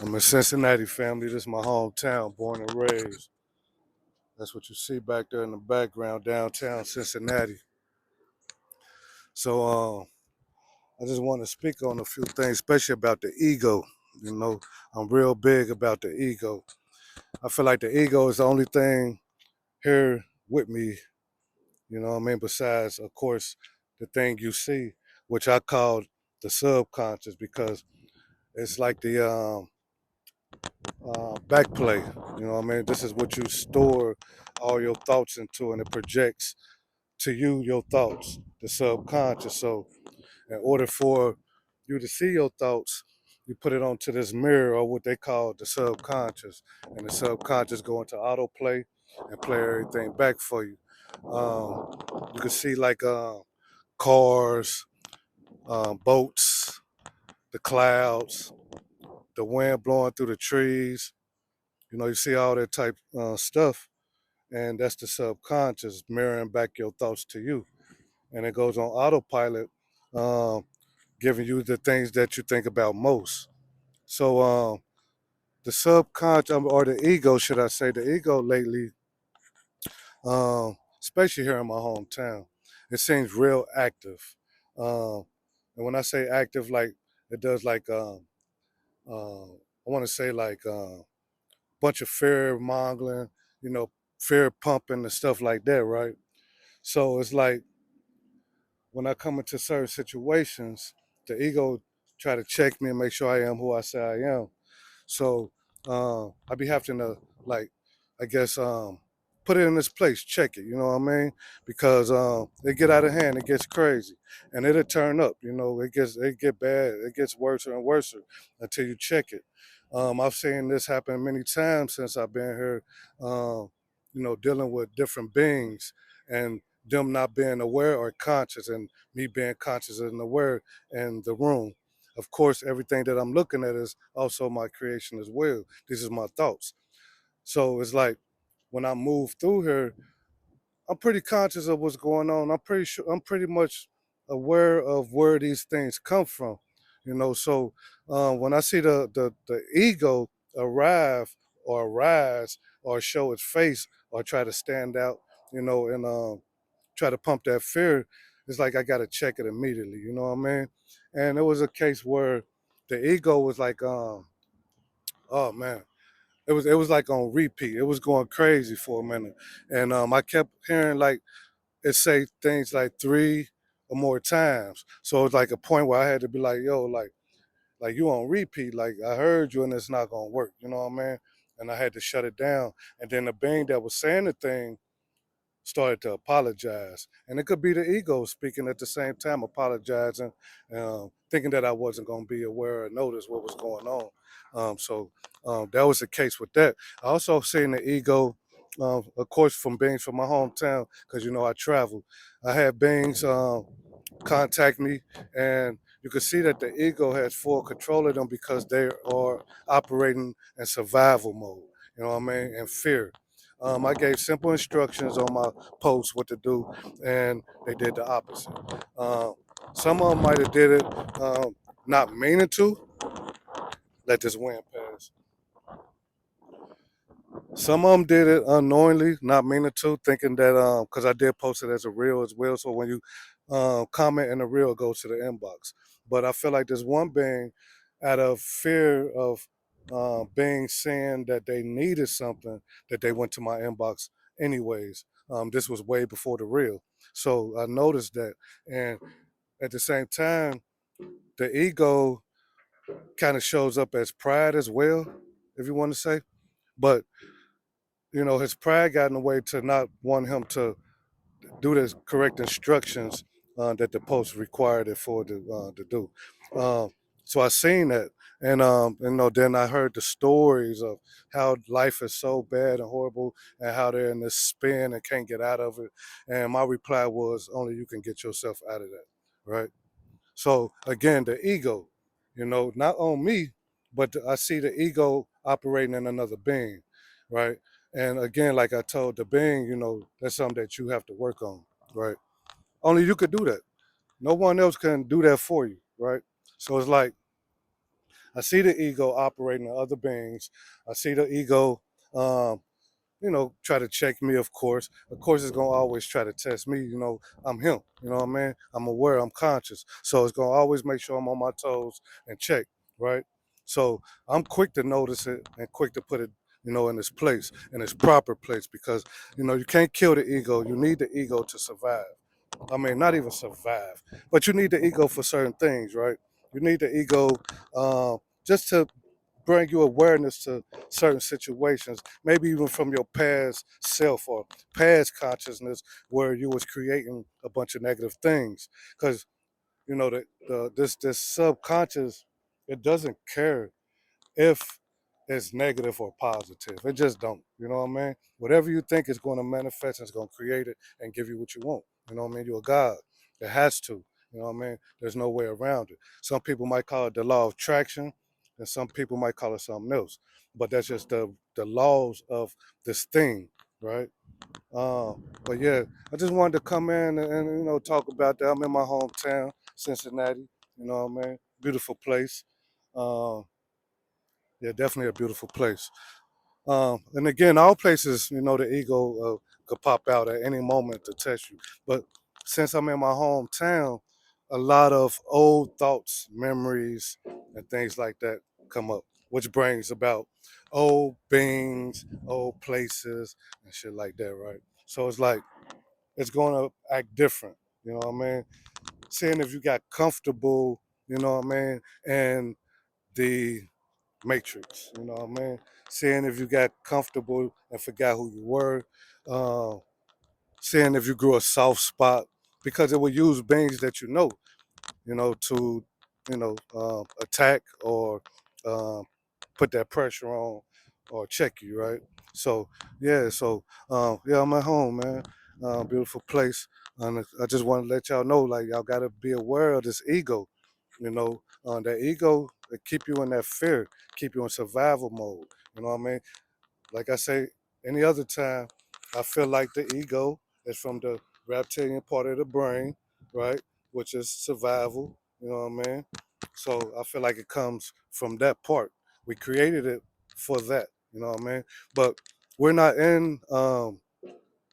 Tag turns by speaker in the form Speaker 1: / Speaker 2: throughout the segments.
Speaker 1: I'm a Cincinnati family. This is my hometown, born and raised. That's what you see back there in the background, downtown Cincinnati. So I just want to speak on a few things, especially about the ego. You know, I'm real big about the ego. I feel like the ego is the only thing here with me, you know what I mean, besides, of course, the thing you see, which I call the subconscious because it's like the back play. You know what I mean? This is what you store all your thoughts into, and it projects to you your thoughts, the subconscious. So, in order for you to see your thoughts, you put it onto this mirror or what they call the subconscious, and the subconscious go into autoplay and play everything back for you. Um, you can see like cars, boats, the clouds, the wind blowing through the trees. You know, you see all that type stuff, and that's the subconscious mirroring back your thoughts to you, and it goes on autopilot, um, giving you the things that you think about most. So the subconscious or the ego, should I say, the ego lately, especially here in my hometown, it seems real active. And when I say active, like it does, like I want to say like bunch of fear mongering, you know, fear pumping and stuff like that, right? So it's like when I come into certain situations, the ego try to check me and make sure I am who I say I am. So I be having to, like, I guess put it in this place, check it, you know what I mean? Because it get out of hand, it gets crazy, and it'll turn up. You know, it get bad, it gets worse and worse until you check it. I've seen this happen many times since I've been here. You know, dealing with different beings and them not being aware or conscious, and me being conscious and aware in the room. Of course, everything that I'm looking at is also my creation as well. This is my thoughts. So it's like when I move through here, I'm pretty conscious of what's going on. I'm pretty much aware of where these things come from. You know, so when I see the ego arrive or rise or show its face or try to stand out, you know, and try to pump that fear, it's like I got to check it immediately. You know what I mean? And it was a case where the ego was like, oh man, it was like on repeat. It was going crazy for a minute, and I kept hearing like it say things like three or more times. So it was like a point where I had to be like, yo, like you on repeat. Like I heard you, and it's not gonna work. You know what I mean? And I had to shut it down. And then the being that was saying the thing started to apologize. And it could be the ego speaking at the same time, apologizing, thinking that I wasn't going to be aware or notice what was going on. That was the case with that. I also seen the ego, of course, from beings from my hometown, because, you know, I travel. I had beings contact me, and you can see that the ego has full control of them because they are operating in survival mode, you know what I mean, and fear. I gave simple instructions on my post what to do, and they did the opposite. Um, some of them might have did it not meaning to. Let this wind pass. Some of them did it unknowingly, not meaning to, thinking that because I did post it as a reel as well. So when you comment in the reel, it goes to the inbox. But I feel like there's one being, out of fear of being saying that they needed something, that they went to my inbox anyways. This was way before the reel, so I noticed that, and at the same time, the ego kind of shows up as pride as well, if you want to say, but you know, his pride got in the way to not want him to do the correct instructions that the post required it for to do. Um, so I seen that, and you know, then I heard the stories of how life is so bad and horrible, and how they're in this spin and can't get out of it. And my reply was, only you can get yourself out of that, right? So again, the ego, you know, not on me, but I see the ego operating in another being, right? And again, like I told the being, you know, that's something that you have to work on, right? Only you could do that. No one else can do that for you, right? So it's like I see the ego operating in other beings. I see the ego, um, try to check me, of course. Of course, it's going to always try to test me. I'm him. You know what I mean? I'm aware, I'm conscious. So it's going to always make sure I'm on my toes and check, right? So I'm quick to notice it and quick to put it, in its place, in its proper place, because, you can't kill the ego. You need the ego to survive. I mean, not even survive, but you need the ego for certain things, right? You need the ego just to bring you awareness to certain situations, maybe even from your past self or past consciousness where you was creating a bunch of negative things. Because this subconscious, it doesn't care if it's negative or positive. It just don't. You know what I mean? Whatever you think is going to manifest, it's going to create it and give you what you want. You know what I mean? You're a God. It has to. You know what I mean? There's no way around it. Some people might call it the law of attraction, and some people might call it something else. But that's just the laws of this thing, right? But yeah, I just wanted to come in and talk about that. I'm in my hometown, Cincinnati. You know what I mean? Beautiful place. Um, yeah, definitely a beautiful place. And again, all places, the ego could pop out at any moment to test you. But since I'm in my hometown, a lot of old thoughts, memories, and things like that come up, which brings about old beings, old places, and shit like that, right? So it's like it's going to act different. You know what I mean? Seeing if you got comfortable, you know what I mean, and the matrix. You know what I mean? Seeing if you got comfortable and forgot who you were. Uh, Seeing if you grew a soft spot because it will use beings that to attack or um, put that pressure on or check you, right? So yeah, yeah, I'm at home, man. Beautiful place, and I just want to let y'all know, like y'all gotta be aware of this ego. That ego that keep you in that fear, keep you in survival mode. You know what I mean? Like I say, any other time, I feel like the ego is from the reptilian part of the brain, right? Which is survival. You know what I mean? So I feel like it comes from that part. We created it for that. You know what I mean? But we're not in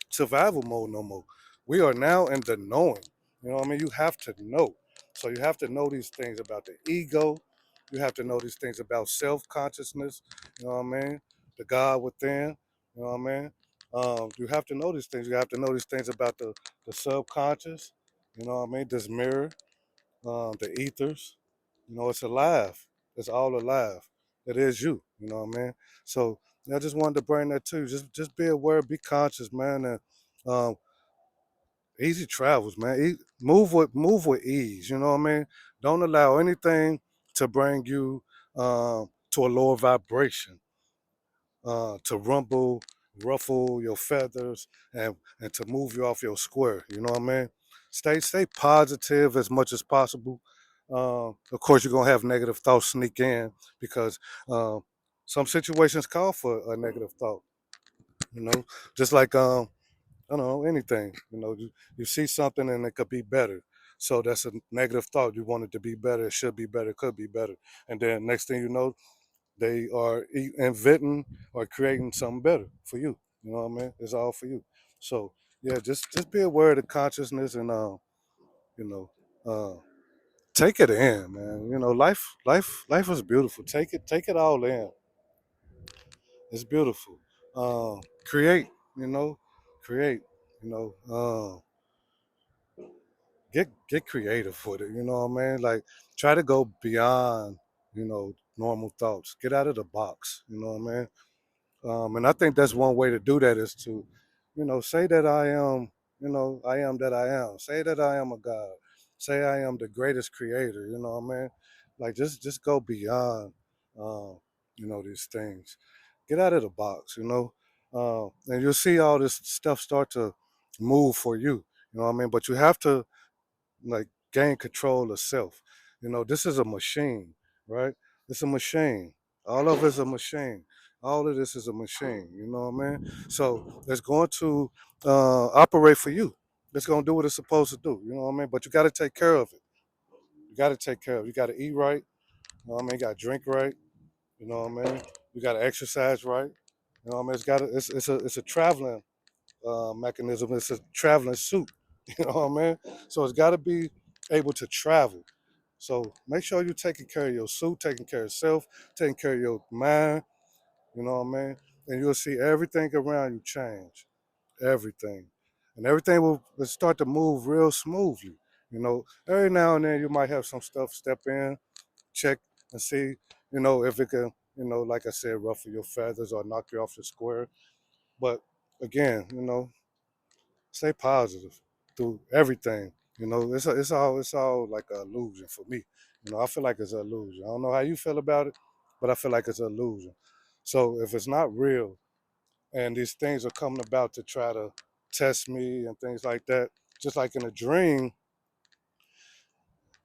Speaker 1: survival mode no more. We are now in the knowing. You know what I mean? You have to know. So you have to know these things about the ego. You have to know these things about self consciousness. You know what I mean? The God within. You know what I mean? You have to know these things. You have to know these things about the subconscious. You know what I mean? This mirror, the ethers. It's alive. It's all alive. It is you. You know what I mean? So I just wanted to bring that to you. Just be aware, be conscious, man, and um, easy travels, man. Move with ease. You know what I mean? Don't allow anything to bring you to a lower vibration, to ruffle your feathers, and to move you off your square. You know what I mean? Stay positive as much as possible. Of course, you're gonna have negative thoughts sneak in because some situations call for a negative thought. You know, just like I don't know, anything. You see something and it could be better. So that's a negative thought. You want it to be better, it should be better, it could be better. And then next thing you know, they are inventing or creating something better for you. You know what I mean? It's all for you. So yeah, just be aware of the consciousness and you know, uh take it in, man. Life is beautiful. Take it all in. It's beautiful. Create, you know, create, you know, get creative with it. You know what I mean? Like try to go beyond, normal thoughts. Get out of the box. You know what I mean? And I think that's one way to do that is to, say that I am, I am that I am. Say that I am a God. Say I am the greatest creator. You know what I mean? Like just go beyond, um, these things. Get out of the box. And you'll see all this stuff start to move for you. You know what I mean? But you have to like gain control of self. This is a machine, right? It's a machine. All of it's a machine. All of this is a machine. You know what I mean? So it's going to operate for you. It's going to do what it's supposed to do. You know what I mean? But you got to take care of it. You got to take care of it. You got to eat right. You know what I mean? You got to drink right. You know what I mean? You got to exercise right. You know what I mean? It's a traveling mechanism. It's a traveling suit. You know what I mean? So it's got to be able to travel. So make sure you're taking care of your suit, taking care of yourself, taking care of your mind. You know what I mean? And you'll see everything around you change. Everything. And everything will start to move real smoothly. You know, every now and then you might have some stuff step in, check and see, if it can, like I said, ruffle your feathers or knock you off the square. But again, stay positive through everything. It's all like an illusion for me. I feel like it's an illusion. I don't know how you feel about it, but I feel like it's an illusion. So if it's not real and these things are coming about to try to test me and things like that, just like in a dream,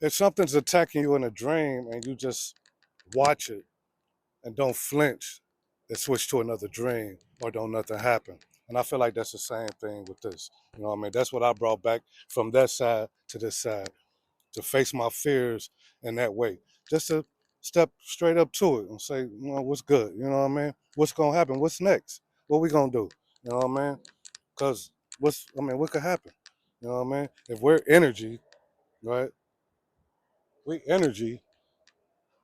Speaker 1: if something's attacking you in a dream and you just watch it and don't flinch and switch to another dream or don't nothing happen. And I feel like that's the same thing with this. You know what I mean? That's what I brought back from that side to this side to face my fears in that way. Just to step straight up to it and say, what's good? You know what I mean? What's going to happen? What's next? What we going to do? You know what I mean? Because what could happen? You know what I mean? If we're energy, right? We energy,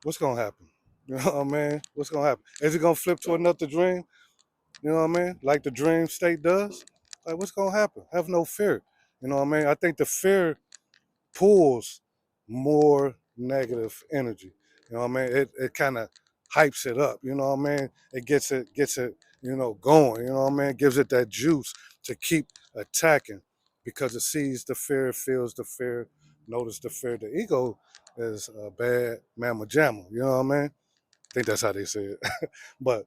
Speaker 1: what's going to happen? You know what I mean? What's going to happen? Is it going to flip to another dream? You know what I mean? Like the dream state does. Like what's gonna happen? Have no fear. You know what I mean? I think the fear pulls more negative energy. You know what I mean? It kind of hypes it up. You know what I mean? It gets it, going. You know what I mean? It gives it that juice to keep attacking because it sees the fear, feels the fear, notice the fear. The ego is a bad mamma jamma. You know what I mean? I think that's how they say it. But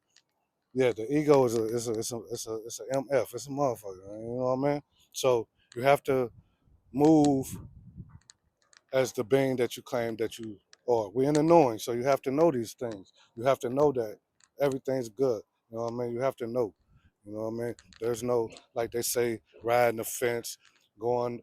Speaker 1: yeah, the ego is a MF. It's a motherfucker. You know what I mean? So you have to move as the being that you claim that you are. We're in the knowing, so you have to know these things. You have to know that everything's good. You know what I mean? You have to know. You know what I mean? There's no, like they say, riding the fence, going,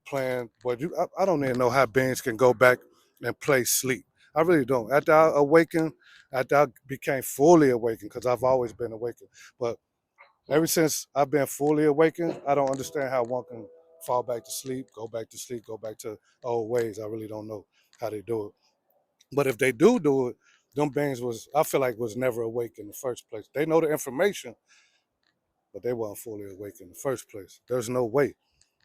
Speaker 1: playing. But I don't even know how beings can go back and play sleep. I really don't. After I awakened, after I became fully awakened, because I've always been awakened. But ever since I've been fully awakened, I don't understand how one can fall back to sleep, go back to sleep, go back to old ways. I really don't know how they do it. But if they do it, them beings I feel like was never awake in the first place. They know the information, but they weren't fully awake in the first place. There's no way.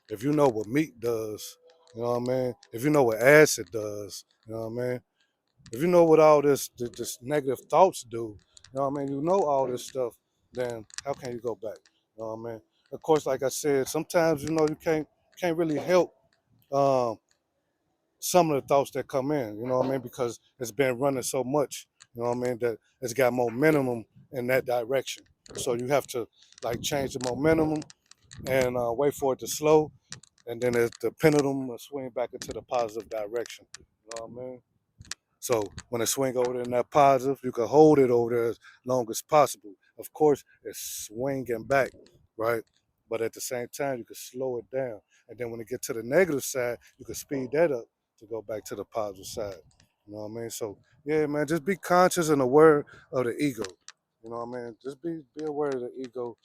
Speaker 1: If you know what meat does, you know what I mean? If you know what acid does, you know what I mean? If you know what all this negative thoughts do, you know what I mean? You know all this stuff, then how can you go back? You know what I mean? Of course, like I said, sometimes you can't really help um, some of the thoughts that come in. You know what I mean? Because it's been running so much. You know what I mean? That it's got momentum in that direction. So you have to like change the momentum and wait for it to slow, and then the pendulum will swing back into the positive direction. You know what I mean? So when it swing over there in that positive, you can hold it over there as long as possible. Of course, it's swinging back, right? But at the same time, you can slow it down. And then when it get to the negative side, you can speed that up to go back to the positive side. You know what I mean? So yeah, man, just be conscious and aware of the ego. You know what I mean? Just be aware of the ego.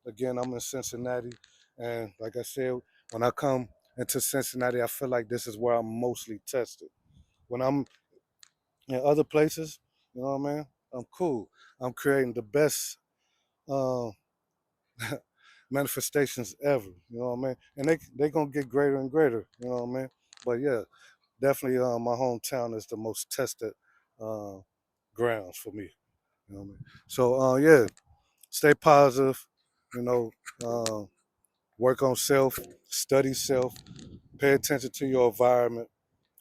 Speaker 1: Again, I'm in Cincinnati, and like I said, when I come into Cincinnati, I feel like this is where I'm mostly tested. When I'm in other places, you know what I mean? I'm cool. I'm creating the best uh, manifestations ever. You know what I mean? And they gonna get greater and greater. You know what I mean? But yeah, definitely, my hometown is the most tested uh, grounds for me. You know what I mean? So yeah, stay positive. You know, uh, work on self, study self, pay attention to your environment,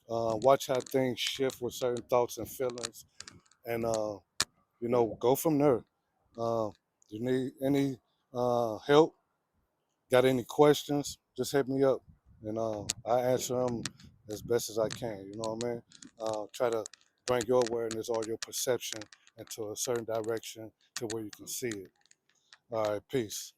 Speaker 1: watch how things shift with certain thoughts and feelings, and go from there. Uh, you need any help? Got any questions? Just hit me up, and I answer them as best as I can. You know what I mean? Try to bring your awareness or your perception into a certain direction to where you can see it. All right, peace.